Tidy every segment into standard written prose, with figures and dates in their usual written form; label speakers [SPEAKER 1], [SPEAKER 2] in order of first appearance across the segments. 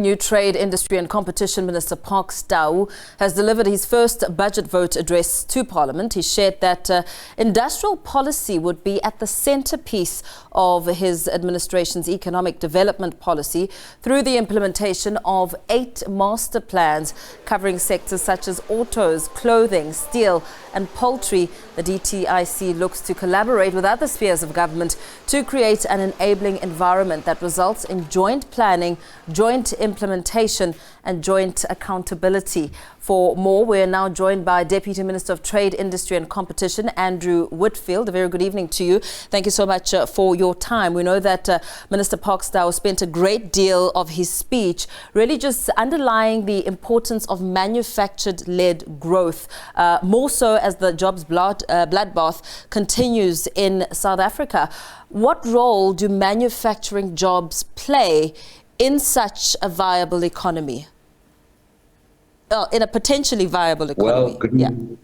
[SPEAKER 1] New Trade, Industry and Competition Minister Parks Tau has delivered his first budget vote address to Parliament. He shared that industrial policy would be at the centrepiece of his administration's economic development policy through the implementation of 8 master plans covering sectors such as autos, clothing, steel and poultry. The DTIC looks to collaborate with other spheres of government to create an enabling environment that results in joint planning, joint implementation and joint accountability. For more, we are now joined by Deputy Minister of Trade, Industry and Competition, Andrew Whitfield. A very good evening to you. Thank you so much for your time. We know that Minister Parks Tau spent a great deal of his speech really just underlying the importance of manufactured-led growth, more so as the jobs bloodbath continues in South Africa. What role do manufacturing jobs play in such a viable economy? In a potentially viable economy.
[SPEAKER 2] Well,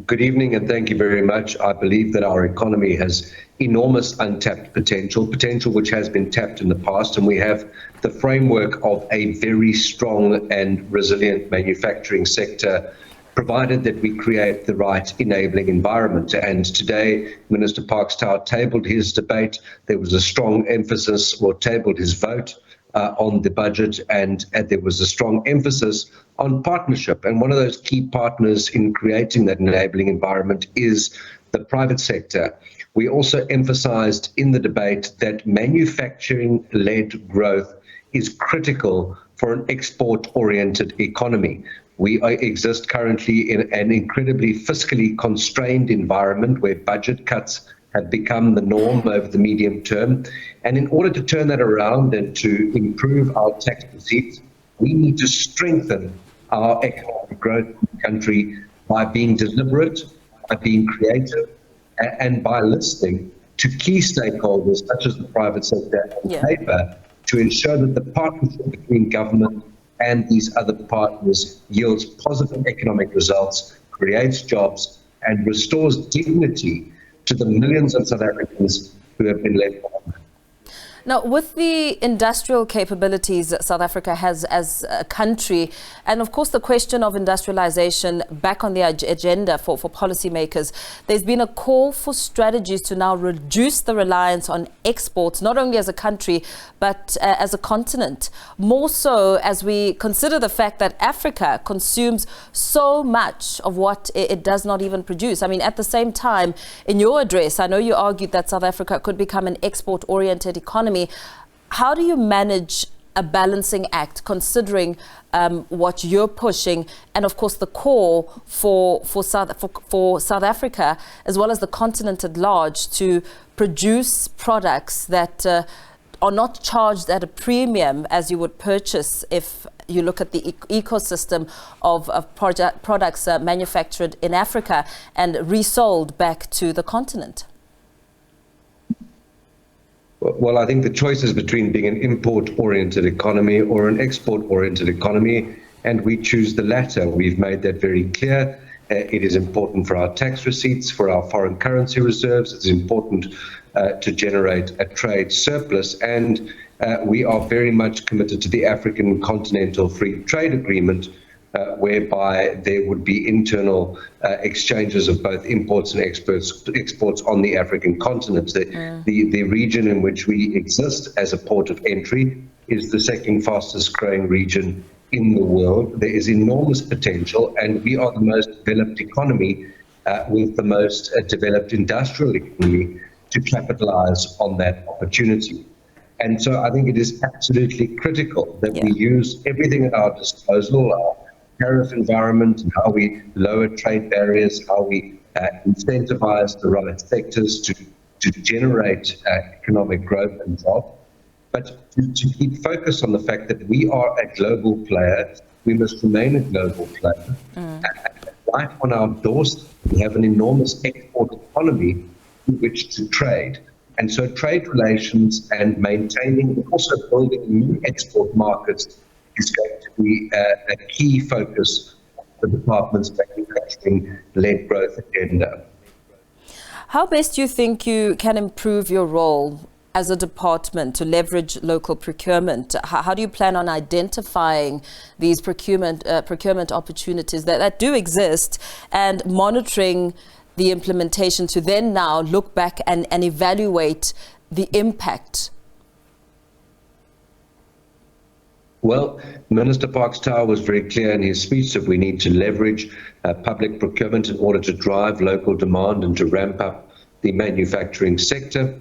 [SPEAKER 2] good evening and thank you very much. I believe that our economy has enormous untapped potential which has been tapped in the past, and we have the framework of a very strong and resilient manufacturing sector, provided that we create the right enabling environment. And today, Minister Parks Tau tabled his debate. There was a strong emphasis, or tabled his vote, on the budget, and there was a strong emphasis on partnership. And one of those key partners in creating that enabling environment is the private sector. We also emphasized in the debate that manufacturing-led growth is critical for an export-oriented economy. We exist currently in an incredibly fiscally constrained environment where budget cuts have become the norm over the medium term. And in order to turn that around and to improve our tax receipts, we need to strengthen our economic growth in the country by being deliberate, by being creative, and by listening to key stakeholders such as the private sector and paper to ensure that the partnership between government and these other partners yields positive economic results, creates jobs, and restores dignity to the millions of South Africans who have been left behind.
[SPEAKER 1] Now, with the industrial capabilities that South Africa has as a country, and of course the question of industrialization back on the agenda for policymakers, there's been a call for strategies to now reduce the reliance on exports, not only as a country, but as a continent. More so as we consider the fact that Africa consumes so much of what it does not even produce. I mean, at the same time, in your address, I know you argued that South Africa could become an export-oriented economy. How do you manage a balancing act, considering what you're pushing, and of course the core for South Africa, as well as the continent at large, to produce products that are not charged at a premium as you would purchase if you look at the ecosystem of products manufactured in Africa and resold back to the continent?
[SPEAKER 2] Well, I think the choice is between being an import-oriented economy or an export-oriented economy, and we choose the latter. We've made that very clear. It is important for our tax receipts, for our foreign currency reserves. It's important to generate a trade surplus, and we are very much committed to the African Continental Free Trade Agreement, whereby there would be internal exchanges of both imports and exports on the African continent. The region in which we exist as a port of entry is the second fastest growing region in the world. There is enormous potential, and we are the most developed economy with the most developed industrial economy to capitalize on that opportunity. And so I think it is absolutely critical that we use everything at our disposal, our tariff environment, and how we lower trade barriers, how we incentivize the right sectors to generate economic growth and jobs. But to keep focused on the fact that we are a global player, we must remain a global player. Right on our doorstep, we have an enormous export economy in which to trade. And so trade relations and maintaining, but also building new export markets is going to be a key focus of the department's manufacturing-led growth agenda.
[SPEAKER 1] How best do you think you can improve your role as a department to leverage local procurement? How do you plan on identifying these procurement opportunities that do exist and monitoring the implementation to then now look back and evaluate the impact?
[SPEAKER 2] Well, Minister Parks-Tau was very clear in his speech that we need to leverage public procurement in order to drive local demand and to ramp up the manufacturing sector.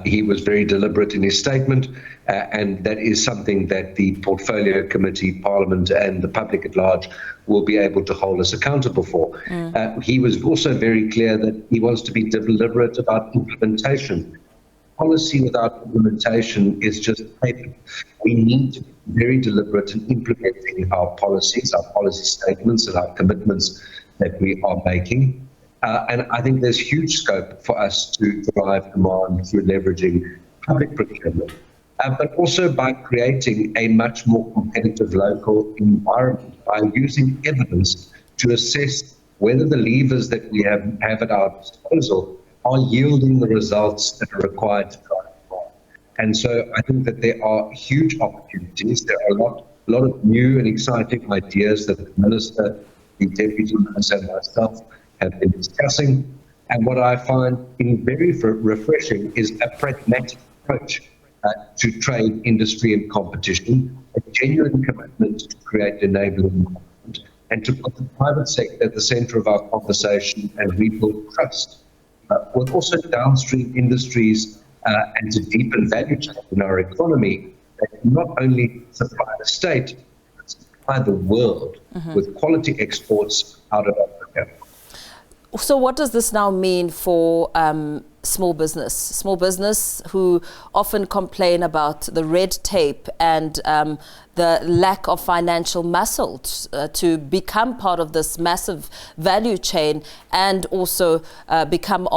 [SPEAKER 2] He was very deliberate in his statement, and that is something that the Portfolio Committee, Parliament and the public at large will be able to hold us accountable for. He was also very clear that he wants to be deliberate about implementation. Policy without implementation is just paper. We need to be very deliberate in implementing our policies, our policy statements and our commitments that we are making. And I think there's huge scope for us to drive demand through leveraging public procurement, but also by creating a much more competitive local environment, by using evidence to assess whether the levers that we have at our disposal are yielding the results that are required to drive demand. And so I think that there are huge opportunities. There are a lot of new and exciting ideas that the Minister, the Deputy Minister and myself have been discussing. And what I find very refreshing is a pragmatic approach to trade, industry and competition, a genuine commitment to create enabling environment and to put the private sector at the center of our conversation and rebuild trust. With also downstream industries and to deepen value chain in our economy that not only supply the state, but supply the world with quality exports out of Africa.
[SPEAKER 1] So what does this now mean for small business who often complain about the red tape and the lack of financial muscle to become part of this massive value chain and also become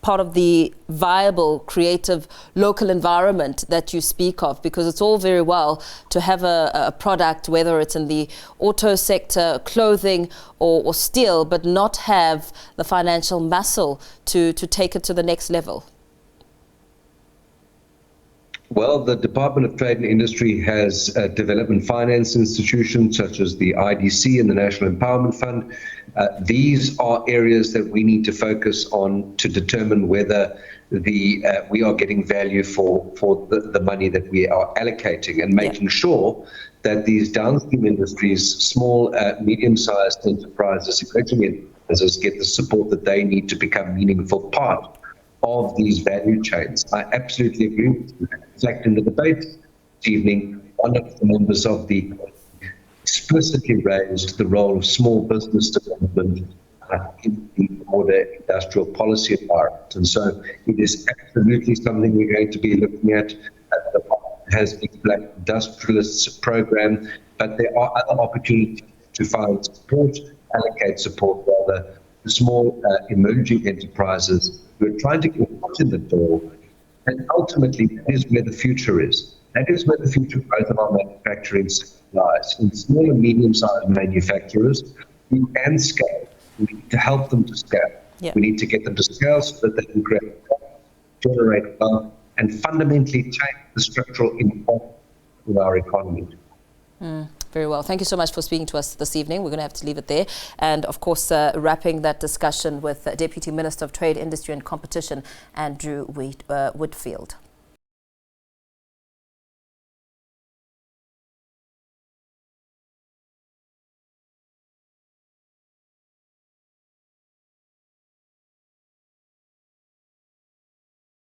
[SPEAKER 1] part of the viable, creative local environment that you speak of? Because it's all very well to have a product, whether it's in the auto sector, clothing or steel, but not have the financial muscle to take it to the next level.
[SPEAKER 2] Well, the Department of Trade and Industry has development finance institutions such as the IDC and the National Empowerment Fund. These are areas that we need to focus on to determine whether we are getting value for the money that we are allocating, and making sure that these downstream industries, small, medium-sized enterprises, emerging enterprises, get the support that they need to become a meaningful part of these value chains. I absolutely agree with you. In fact, in the debate this evening, one of the members of the explicitly raised the role of small business development in the broader industrial policy environment. And so it is absolutely something we're going to be looking at. The Department has the Black Industrialists program, but there are other opportunities to find support, allocate support rather, to small emerging enterprises who are trying to get foot in the door. And ultimately, that is where the future is. That is where the future growth of our manufacturing sector lies. In small and medium-sized manufacturers who can scale, we need to help them to scale. We need to get them to scale so that they can create, generate wealth, and fundamentally change the structural impact in our economy.
[SPEAKER 1] Very well. Thank you so much for speaking to us this evening. We're going to have to leave it there. And of course, wrapping that discussion with Deputy Minister of Trade, Industry and Competition, Andrew Whitfield.